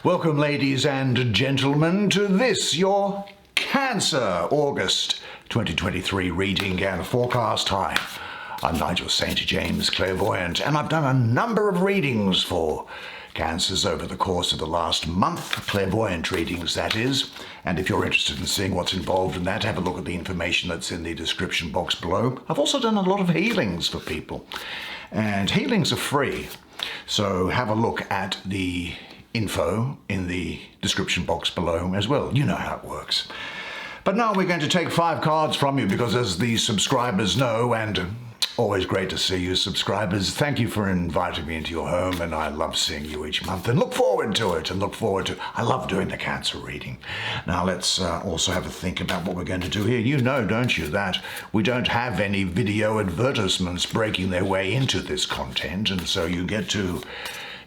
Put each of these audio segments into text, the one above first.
Welcome, ladies and gentlemen, to this, your Cancer August 2023 reading and forecast. Hi, I'm Nigel Saint James, clairvoyant, and I've done a number of readings for Cancers over the course of the last month, clairvoyant readings, that is. And if you're interested in seeing what's involved in that, have a look at the information that's in the description box below. I've also done a lot of healings for people, and healings are free. So have a look at the info in the description box below as well. You know how it works. But now we're going to take 5 cards from you because, as the subscribers know, and always great to see you subscribers, thank you for inviting me into your home, and I love seeing you each month and look forward to it, I love doing the Cancer reading. Now let's also have a think about what we're going to do here. You know, don't you, that we don't have any video advertisements breaking their way into this content, and so you get to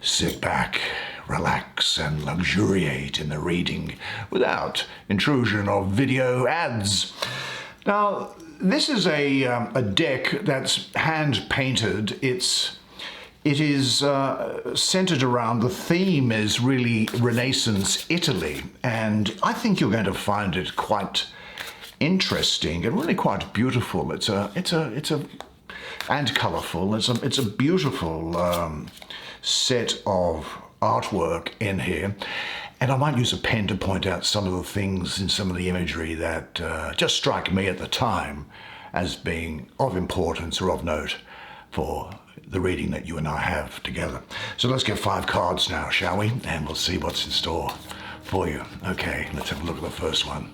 sit back, relax, and luxuriate in the reading without intrusion of video ads. Now, this is a deck that's hand-painted. It is centered around, the theme is really Renaissance Italy, and I think you're going to find it quite interesting and really quite beautiful. It's and colourful. It's a beautiful set of artwork in here, and I might use a pen to point out some of the things in some of the imagery that just strike me at the time as being of importance or of note for the reading that you and I have together. So let's get 5 cards now, shall we? And we'll see what's in store for you. Okay, let's have a look at the first one.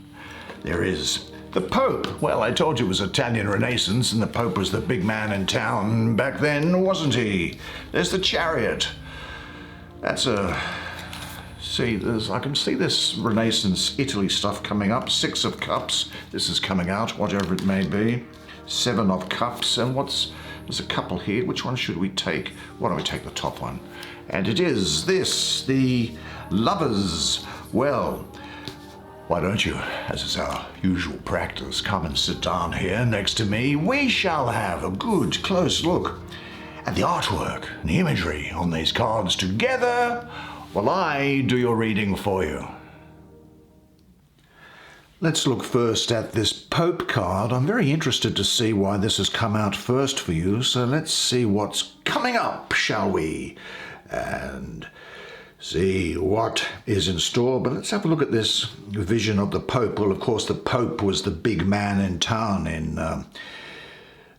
There is the Pope. Well, I told you it was Italian Renaissance, and the Pope was the big man in town back then, wasn't he? There's the Chariot. That's a... I can see this Renaissance Italy stuff coming up. 6 of Cups. This is coming out, whatever it may be. 7 of Cups. And there's a couple here. Which one should we take? Why don't we take the top one? And it is this, the Lovers. Well, why don't you, as is our usual practice, come and sit down here next to me. We shall have a good close look at the artwork and the imagery on these cards together while I do your reading for you. Let's look first at this Pope card. I'm very interested to see why this has come out first for you, so let's see what's coming up, shall we? And see what is in store. But let's have a look at this vision of the Pope. Well, of course, the Pope was the big man in town in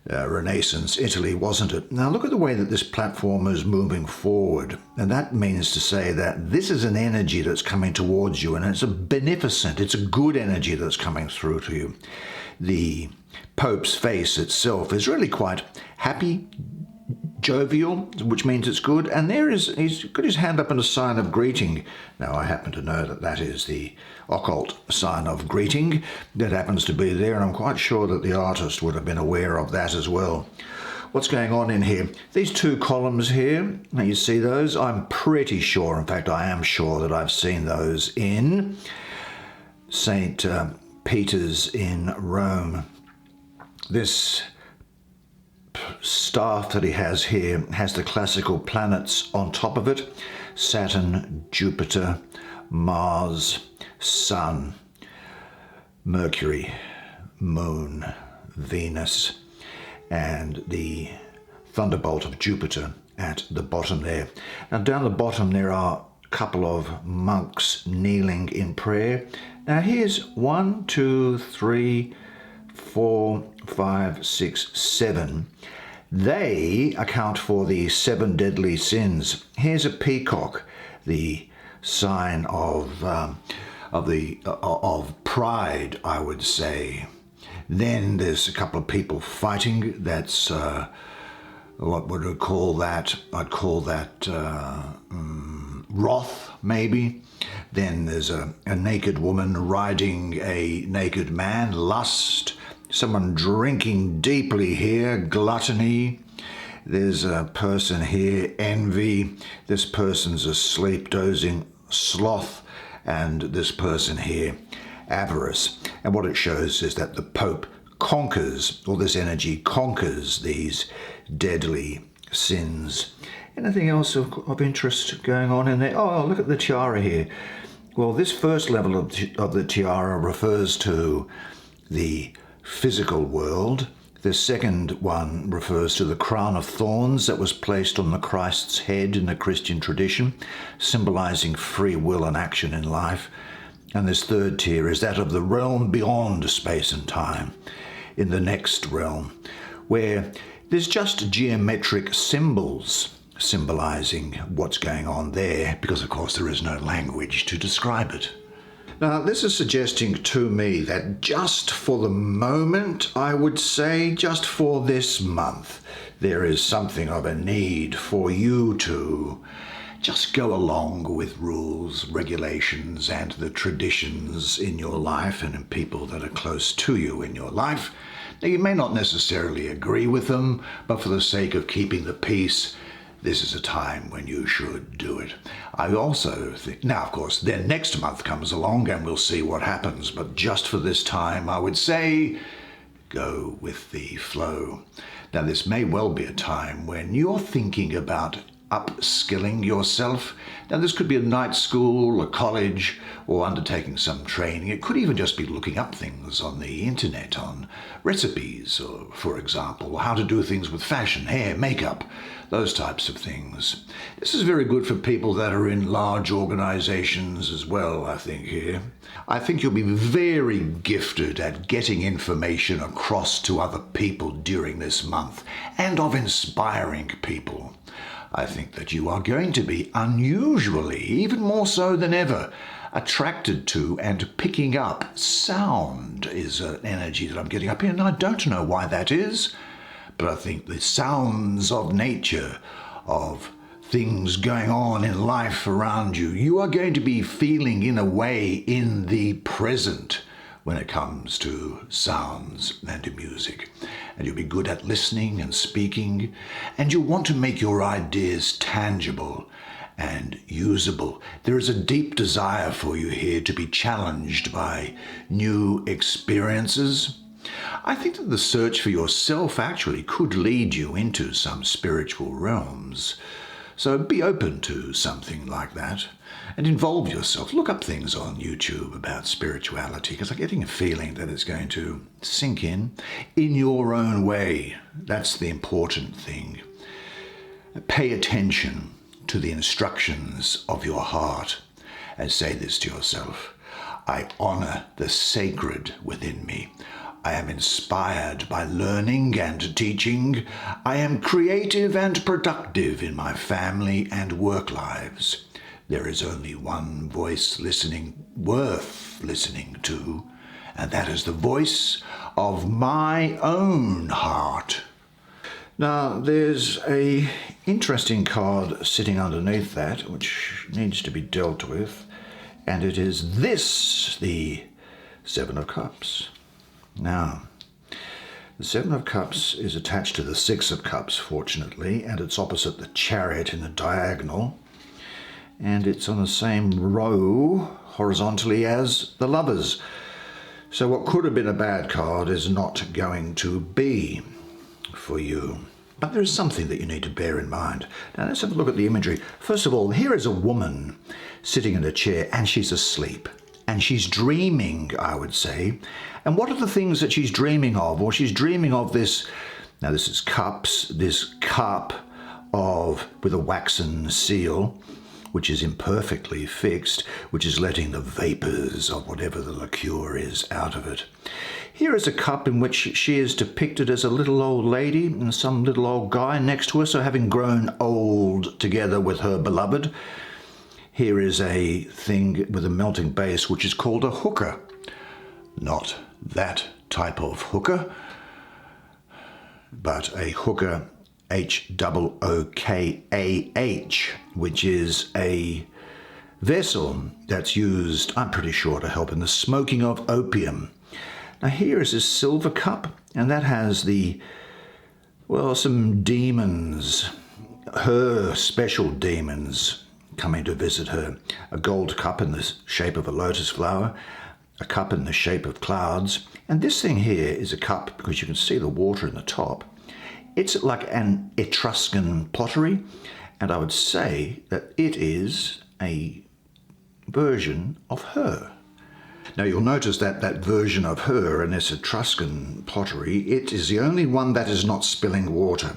Renaissance Italy, wasn't it? Now look at the way that this platform is moving forward, and that means to say that this is an energy that's coming towards you, and it's a beneficent, it's a good energy that's coming through to you. The Pope's face itself is really quite happy, jovial, which means it's good, and he's got his hand up in a sign of greeting. Now I happen to know that is the occult sign of greeting that happens to be there, and I'm quite sure that the artist would have been aware of that as well. What's going on in here? These 2 columns here, now you see those? I'm pretty sure, in fact I am sure, that I've seen those in St. Peter's in Rome. This staff that he has here has the classical planets on top of it: Saturn, Jupiter, Mars, Sun, Mercury, Moon, Venus, and the thunderbolt of Jupiter at the bottom there. Now down the bottom there are a couple of monks kneeling in prayer. Now here's 1, 2, 3, 4, 5, 6, 7. They account for the 7 deadly sins. Here's a peacock, the sign of pride, I would say. Then there's a couple of people fighting. That's what would I call that? I'd call that wrath, maybe. Then there's a naked woman riding a naked man, lust. Someone drinking deeply here, gluttony. There's a person here, envy. This person's asleep, dozing, sloth. And this person here, avarice. And what it shows is that the Pope conquers, or this energy conquers, these deadly sins Anything else of interest going on in there? Oh, look at the tiara here. Well, this first level of the tiara refers to the physical world. The second one refers to the crown of thorns that was placed on the Christ's head in the Christian tradition, symbolizing free will and action in life. And this third tier is that of the realm beyond space and time, in the next realm, where there's just geometric symbols symbolizing what's going on there, because of course there is no language to describe it. Now, this is suggesting to me that just for the moment, I would say just for this month, there is something of a need for you to just go along with rules, regulations, and the traditions in your life and in people that are close to you in your life. Now, you may not necessarily agree with them, but for the sake of keeping the peace, this is a time when you should do it. I also think, now of course, then next month comes along and we'll see what happens, but just for this time, I would say, go with the flow. Now, this may well be a time when you're thinking about upskilling yourself. Now, this could be a night school, a college, or undertaking some training. It could even just be looking up things on the internet, on recipes, or, for example, how to do things with fashion, hair, makeup, those types of things. This is very good for people that are in large organizations as well, I think, here. I think you'll be very gifted at getting information across to other people during this month, and of inspiring people. I think that you are going to be unusually, even more so than ever, attracted to and picking up sound is an energy that I'm getting up here, and I don't know why that is, but I think the sounds of nature, of things going on in life around you, you are going to be feeling in a way in the present when it comes to sounds and to music. And you'll be good at listening and speaking, and you'll want to make your ideas tangible and usable. There is a deep desire for you here to be challenged by new experiences. I think that the search for yourself actually could lead you into some spiritual realms. So be open to something like that and involve yourself. Look up things on YouTube about spirituality, because I'm getting a feeling that it's going to sink in your own way. That's the important thing. Pay attention to the instructions of your heart and say this to yourself: I honor the sacred within me. I am inspired by learning and teaching. I am creative and productive in my family and work lives. There is only one voice worth listening to, and that is the voice of my own heart. Now, there's an interesting card sitting underneath that, which needs to be dealt with, and it is this, the Seven of Cups. Now, the Seven of Cups is attached to the Six of Cups, fortunately, and it's opposite the Chariot in the diagonal, and it's on the same row horizontally as the Lovers. So what could have been a bad card is not going to be for you. But there is something that you need to bear in mind. Now, let's have a look at the imagery. First of all, here is a woman sitting in a chair, and she's asleep. And she's dreaming, I would say. And what are the things that she's dreaming of? Well, she's dreaming of this, now this is cups, this cup with a waxen seal, which is imperfectly fixed, which is letting the vapors of whatever the liqueur is out of it. Here is a cup in which she is depicted as a little old lady and some little old guy next to her, so having grown old together with her beloved. Here is a thing with a melting base, which is called a hooker. Not that type of hooker, but a hooker, H-O-O-K-A-H, which is a vessel that's used, I'm pretty sure, to help in the smoking of opium. Now here is a silver cup, and that has some demons, her special demons, coming to visit her. A gold cup in the shape of a lotus flower, a cup in the shape of clouds, and this thing here is a cup because you can see the water in the top. It's like an Etruscan pottery, And I would say that it is a version of her. Now you'll notice that that version of her in this Etruscan pottery, it is the only one that is not spilling water.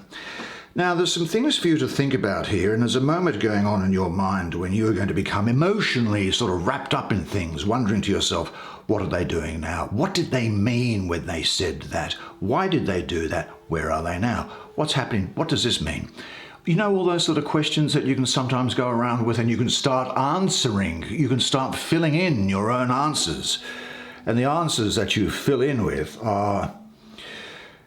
Now there's some things for you to think about here, and there's a moment going on in your mind when you're going to become emotionally sort of wrapped up in things, wondering to yourself, what are they doing now? What did they mean when they said that? Why did they do that? Where are they now? What's happening? What does this mean? You know, all those sort of questions that you can sometimes go around with, and you can start answering. You can start filling in your own answers. And the answers that you fill in with are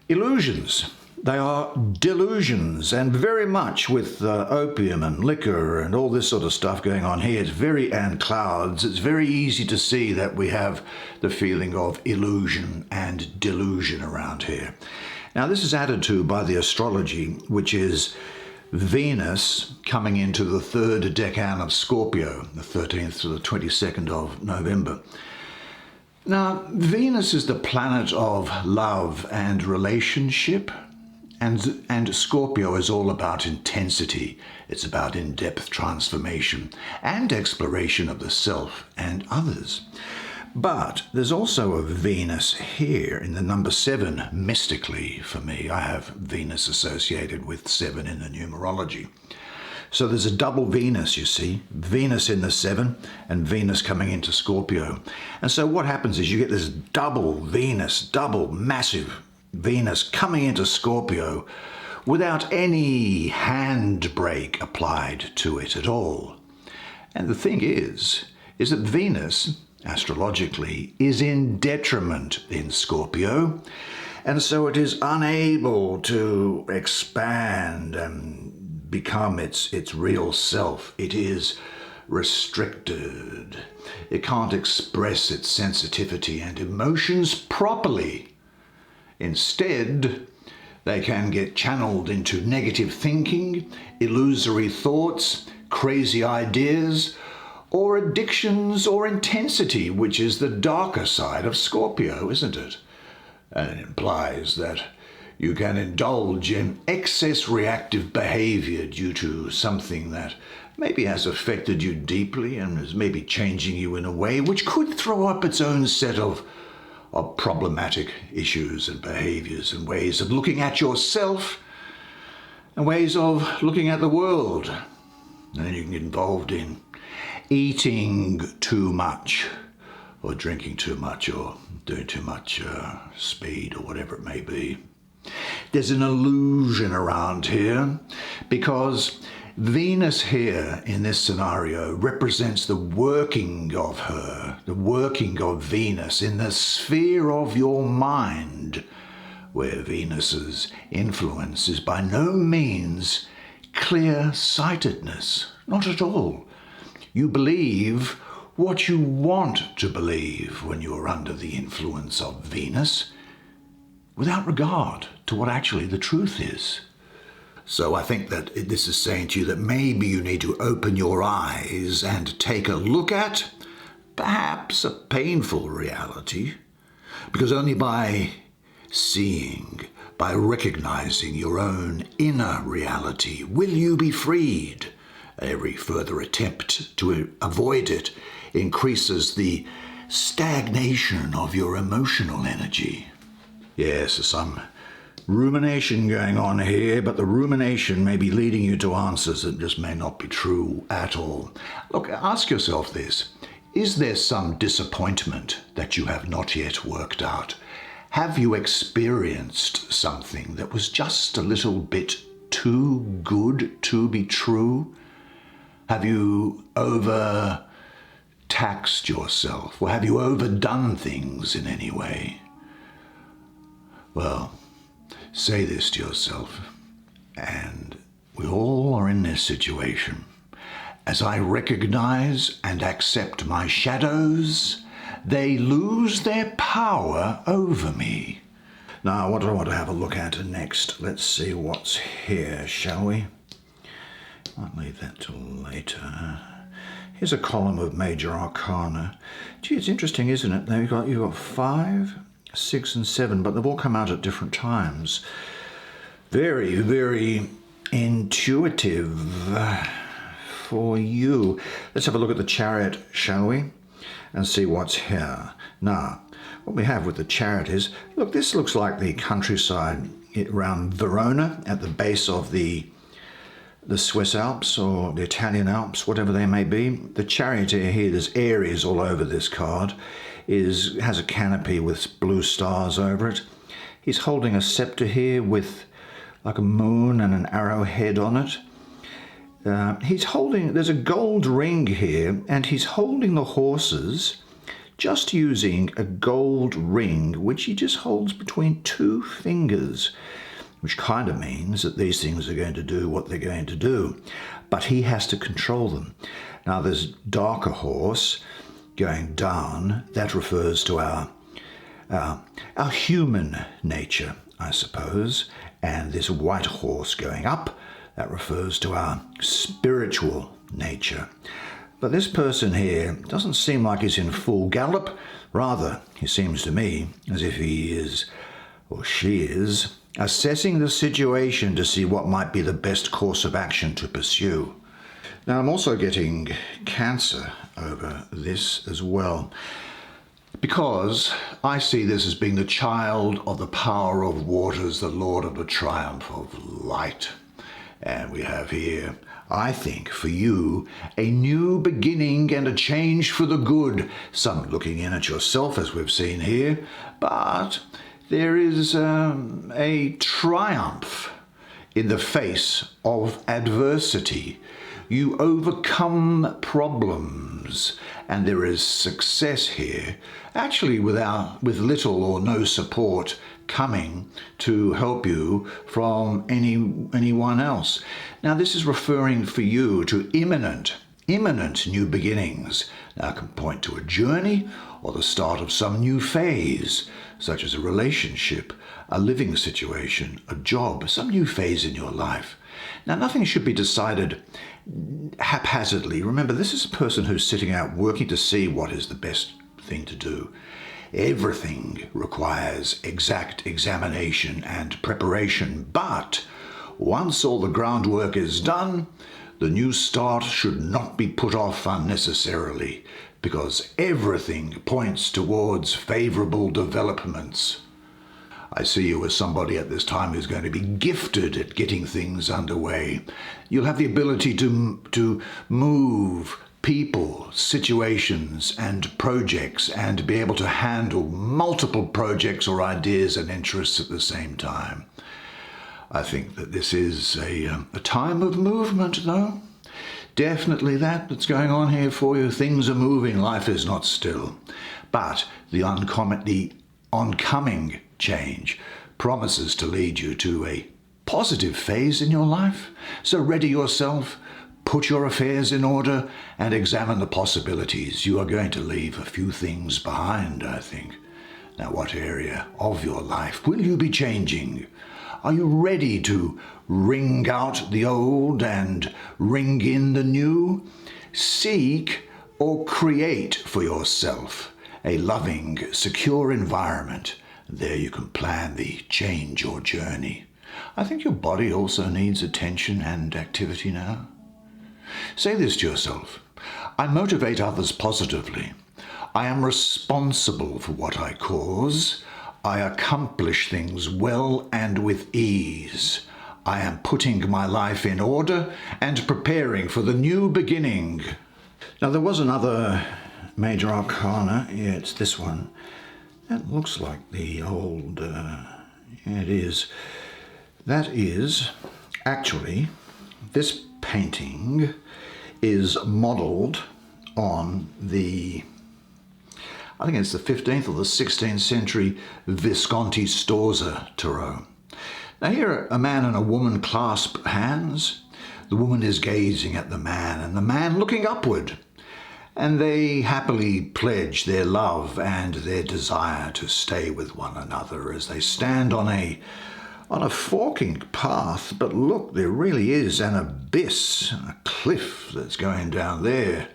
illusions. They are delusions, and very much with opium and liquor and all this sort of stuff going on here, and clouds, it's very easy to see that we have the feeling of illusion and delusion around here. Now this is added to by the astrology, which is Venus coming into the third decan of Scorpio, the 13th to the 22nd of November. Now, Venus is the planet of love and relationship, and Scorpio is all about intensity. It's about in-depth transformation and exploration of the self and others. But there's also a Venus here in the number 7, mystically for me. I have Venus associated with 7 in the numerology. So there's a double Venus, you see, Venus in the 7 and Venus coming into Scorpio. And so what happens is you get this double Venus, double massive Venus coming into Scorpio without any handbrake applied to it at all. And the thing is that Venus, astrologically, is in detriment in Scorpio, and so it is unable to expand and become its real self. It is restricted. It can't express its sensitivity and emotions properly. Instead, they can get channeled into negative thinking, illusory thoughts, crazy ideas, or addictions or intensity, which is the darker side of Scorpio, isn't it? And it implies that you can indulge in excess reactive behavior due to something that maybe has affected you deeply and is maybe changing you in a way which could throw up its own set of problematic issues and behaviors and ways of looking at yourself and ways of looking at the world. And then you can get involved in eating too much or drinking too much or doing too much speed or whatever it may be. There's an illusion around here because Venus here in this scenario represents the working of her, the working of Venus in the sphere of your mind, where Venus's influence is by no means clear-sightedness, not at all. You believe what you want to believe when you're under the influence of Venus, without regard to what actually the truth is. So I think that this is saying to you that maybe you need to open your eyes and take a look at perhaps a painful reality, because only by seeing, by recognizing your own inner reality, will you be freed. Every further attempt to avoid it increases the stagnation of your emotional energy. Yes, there's some rumination going on here, but the rumination may be leading you to answers that just may not be true at all. Look, ask yourself this. Is there some disappointment that you have not yet worked out? Have you experienced something that was just a little bit too good to be true? Have you overtaxed yourself, or have you overdone things in any way? Well, say this to yourself, and we all are in this situation. As I recognize and accept my shadows, they lose their power over me. Now, what do I want to have a look at next? Let's see what's here, shall we? I'll leave that till later. Here's a column of major arcana. Gee, it's interesting, isn't it? You've got 5, 6, and 7, but they've all come out at different times. Very, very intuitive for you. Let's have a look at the Chariot, shall we? And see what's here. Now, what we have with the Chariot is, look, this looks like the countryside around Verona at the base of the Swiss Alps or the Italian Alps, whatever they may be. The Charioteer here, there's Aries all over this card, has a canopy with blue stars over it. He's holding a scepter here with like a moon and an arrowhead on it. There's a gold ring here, and he's holding the horses just using a gold ring, which he just holds between two fingers, which kind of means that these things are going to do what they're going to do, but he has to control them. Now, there's darker horse going down. That refers to our human nature, I suppose, and this white horse going up, that refers to our spiritual nature. But this person here doesn't seem like he's in full gallop. Rather, he seems to me as if he is, or she is, assessing the situation to see what might be the best course of action to pursue. Now, I'm also getting Cancer over this as well, because I see this as being the child of the power of waters, the lord of the triumph of light. And we have here, I think, for you, a new beginning and a change for the good. Some looking in at yourself, as we've seen here, but there is a triumph in the face of adversity. You overcome problems, and there is success here, actually with little or no support coming to help you from anyone else. Now, this is referring for you to imminent new beginnings. Now, it can point to a journey or the start of some new phase, such as a relationship, a living situation, a job, some new phase in your life. Now, nothing should be decided haphazardly. Remember, this is a person who's sitting out working to see what is the best thing to do. Everything requires exact examination and preparation, but once all the groundwork is done, the new start should not be put off unnecessarily, because everything points towards favorable developments. I see you as somebody at this time who's going to be gifted at getting things underway. You'll have the ability to move people, situations, and projects, and be able to handle multiple projects or ideas and interests at the same time. I think that this is a time of movement, though. Definitely that's going on here for you. Things are moving. Life is not still. But the oncoming change promises to lead you to a positive phase in your life. So ready yourself, put your affairs in order, and examine the possibilities. You are going to leave a few things behind, I think. Now, what area of your life will you be changing? Are you ready to ring out the old and ring in the new? Seek or create for yourself a loving, secure environment. There you can plan the change or journey. I think your body also needs attention and activity now. Say this to yourself: I motivate others positively. I am responsible for what I cause. I accomplish things well and with ease. I am putting my life in order and preparing for the new beginning. Now, there was another major arcana. Yeah, it's this one. That looks like the old... it is. That is actually, this painting is modelled on I think it's the 15th or the 16th century Visconti Storza tarot. Now, here a man and a woman clasp hands. The woman is gazing at the man, and the man looking upward. And they happily pledge their love and their desire to stay with one another as they stand on a forking path. But look, there really is an abyss, a cliff that's going down there.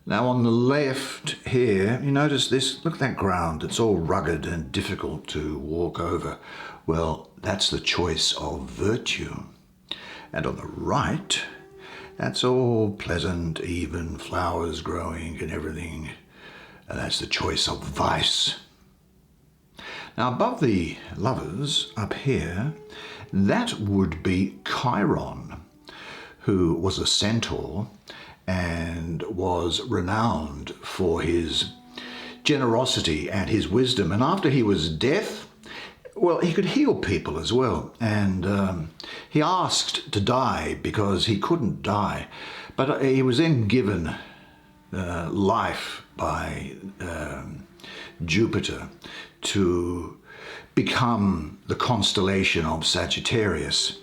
Now, on the left here, you notice this, look at that ground. It's all rugged and difficult to walk over. Well, that's the choice of virtue. And on the right, that's all pleasant, even, flowers growing and everything. And that's the choice of vice. Now above the lovers, up here, that would be Chiron, who was a centaur and was renowned for his generosity and his wisdom. And after he was dead, well, he could heal people as well. And he asked to die because he couldn't die. But he was then given life by Jupiter to become the constellation of Sagittarius,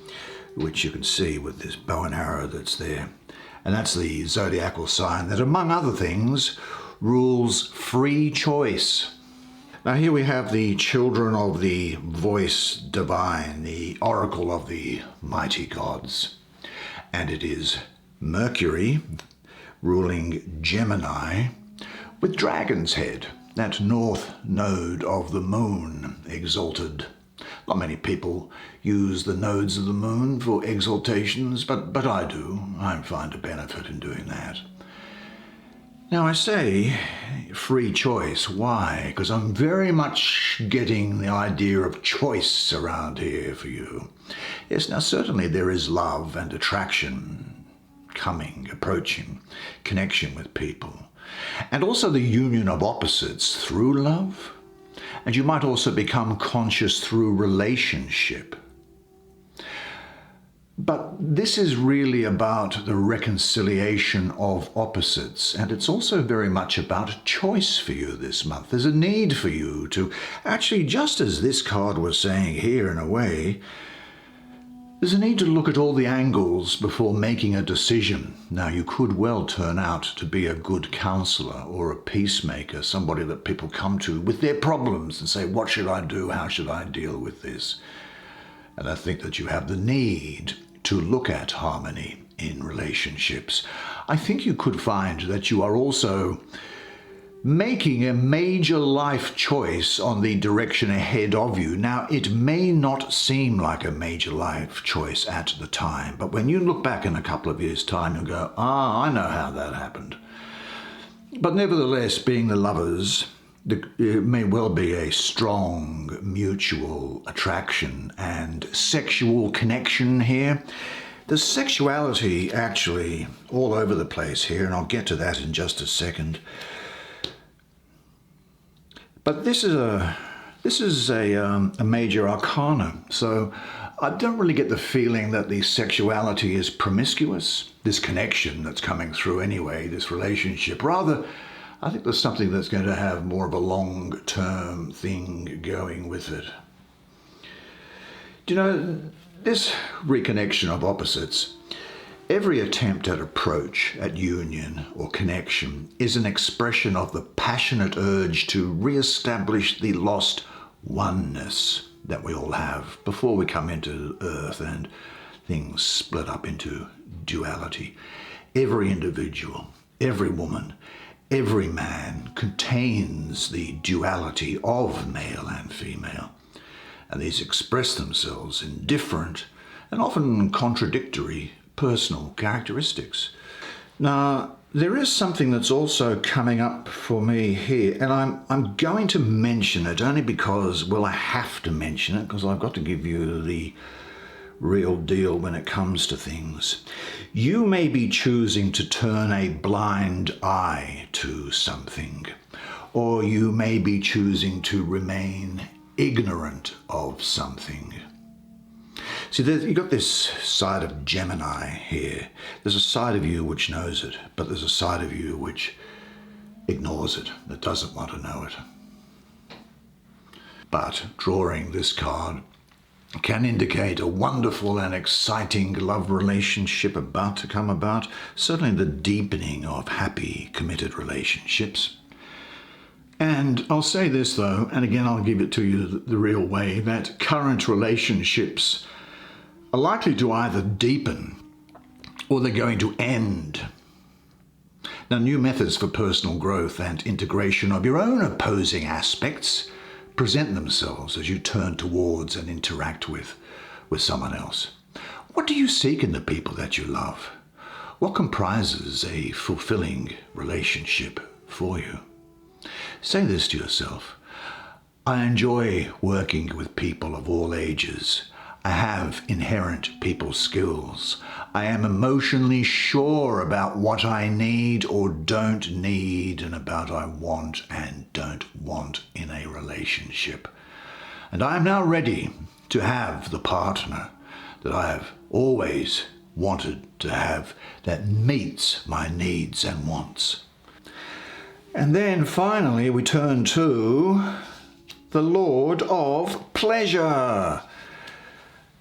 which you can see with this bow and arrow that's there. And that's the zodiacal sign that, among other things, rules free choice. Now here we have the children of the voice divine, the oracle of the mighty gods. And it is Mercury ruling Gemini with dragon's head, that north node of the moon, exalted. Not many people use the nodes of the moon for exaltations, but I do. I find a benefit in doing that. Now I say free choice. Why? Because I'm very much getting the idea of choice around here for you. Yes, now certainly there is love and attraction, coming, approaching, connection with people. And also the union of opposites through love. And you might also become conscious through relationship. But this is really about the reconciliation of opposites, and it's also very much about a choice for you this month. There's a need for you to actually, just as this card was saying here in a way, there's a need to look at all the angles before making a decision. Now, you could well turn out to be a good counselor or a peacemaker, somebody that people come to with their problems and say, what should I do? How should I deal with this? And I think that you have the need to look at harmony in relationships. I think you could find that you are also making a major life choice on the direction ahead of you. Now, it may not seem like a major life choice at the time, but when you look back in a couple of years' time, you'll go, I know how that happened. But nevertheless, being the lovers, it may well be a strong mutual attraction and sexual connection here. There's sexuality actually all over the place here, and I'll get to that in just a second. But this is a major arcana, so I don't really get the feeling that the sexuality is promiscuous, this connection that's coming through anyway, this relationship. Rather, I think there's something that's going to have more of a long-term thing going with it. Do you know, this reconnection of opposites, every attempt at approach, at union or connection is an expression of the passionate urge to re-establish the lost oneness that we all have before we come into Earth and things split up into duality. Every individual, every woman, every man contains the duality of male and female, and these express themselves in different and often contradictory personal characteristics. Now, there is something that's also coming up for me here, and I'm going to mention it only because, well, I have to mention it because I've got to give you the real deal when it comes to things. You may be choosing to turn a blind eye to something, or you may be choosing to remain ignorant of something. See, you've got this side of Gemini here. There's a side of you which knows it, but there's a side of you which ignores it, that doesn't want to know it. But drawing this card can indicate a wonderful and exciting love relationship about to come about, certainly the deepening of happy, committed relationships. And I'll say this though, and again I'll give it to you the real way, that current relationships are likely to either deepen or they're going to end. Now, new methods for personal growth and integration of your own opposing aspects present themselves as you turn towards and interact with someone else. What do you seek in the people that you love? What comprises a fulfilling relationship for you? Say this to yourself. I enjoy working with people of all ages. I have inherent people skills. I am emotionally sure about what I need or don't need and about I want and don't want in a relationship. And I am now ready to have the partner that I have always wanted to have that meets my needs and wants. And then finally we turn to the Lord of Pleasure.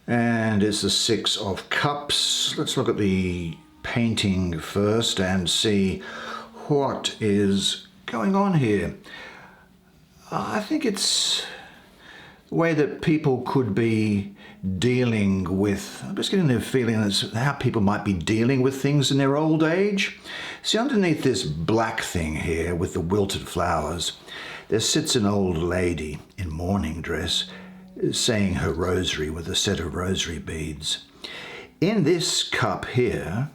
And it's the Six of Cups. Let's look at the painting first and see what is going on here. I think it's the way that people could be dealing with, I'm just getting the feeling that's how people might be dealing with things in their old age. See, underneath this black thing here with the wilted flowers, there sits an old lady in mourning dress saying her rosary with a set of rosary beads. In this cup here,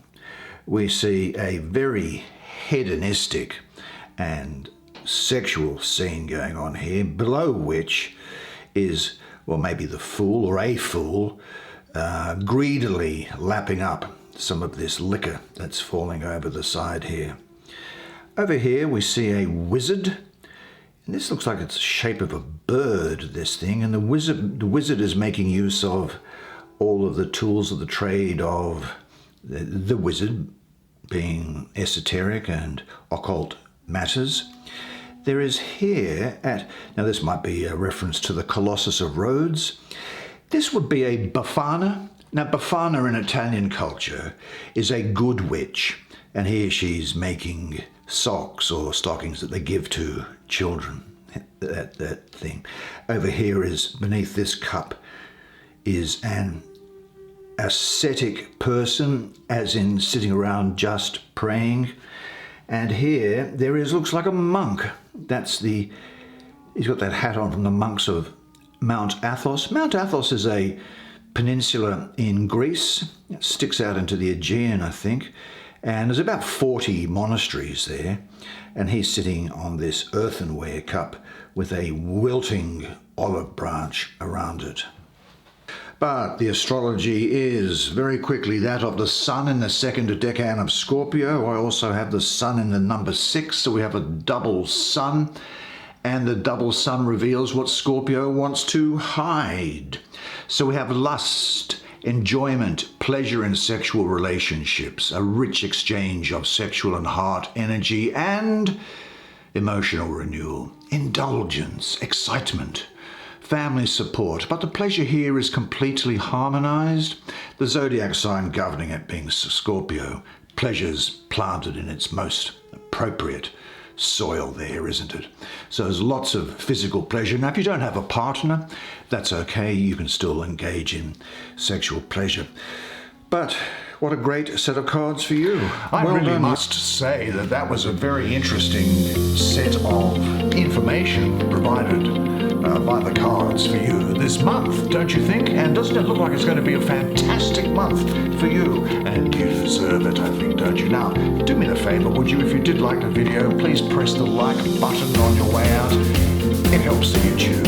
we see a very hedonistic and sexual scene going on here, below which is, well, maybe the fool or a fool greedily lapping up some of this liquor that's falling over the side here. Over here we see a wizard. And this looks like it's the shape of a bird, this thing, and the wizard is making use of all of the tools of the trade of the wizard, being esoteric and occult matters. There is here now this might be a reference to the Colossus of Rhodes. This would be a Befana. Now Befana in Italian culture is a good witch, and here she's making socks or stockings that they give to children, that thing. Over here is, beneath this cup, is an ascetic person, as in sitting around just praying. And here there is, looks like a monk. He's got that hat on from the monks of Mount Athos. Mount Athos is a peninsula in Greece. It sticks out into the Aegean, I think. And there's about 40 monasteries there, and he's sitting on this earthenware cup with a wilting olive branch around it. But the astrology is very quickly that of the sun in the second decan of Scorpio. I also have the sun in the number 6, so we have a double sun, and the double sun reveals what Scorpio wants to hide. So we have lust, enjoyment, pleasure in sexual relationships, a rich exchange of sexual and heart energy, and emotional renewal, indulgence, excitement, family support. But the pleasure here is completely harmonized. The zodiac sign governing it being Scorpio, pleasure's planted in its most appropriate soil there, isn't it? So there's lots of physical pleasure. Now, if you don't have a partner, that's okay. You can still engage in sexual pleasure. But what a great set of cards for you. I really must say that was a very interesting set of information provided by the cards for you this month, don't you think? And doesn't it look like it's going to be a fantastic month for you? And you deserve it, I think, don't you? Now, do me a favor, would you? If you did like the video, please press the like button on your way out. It helps the YouTube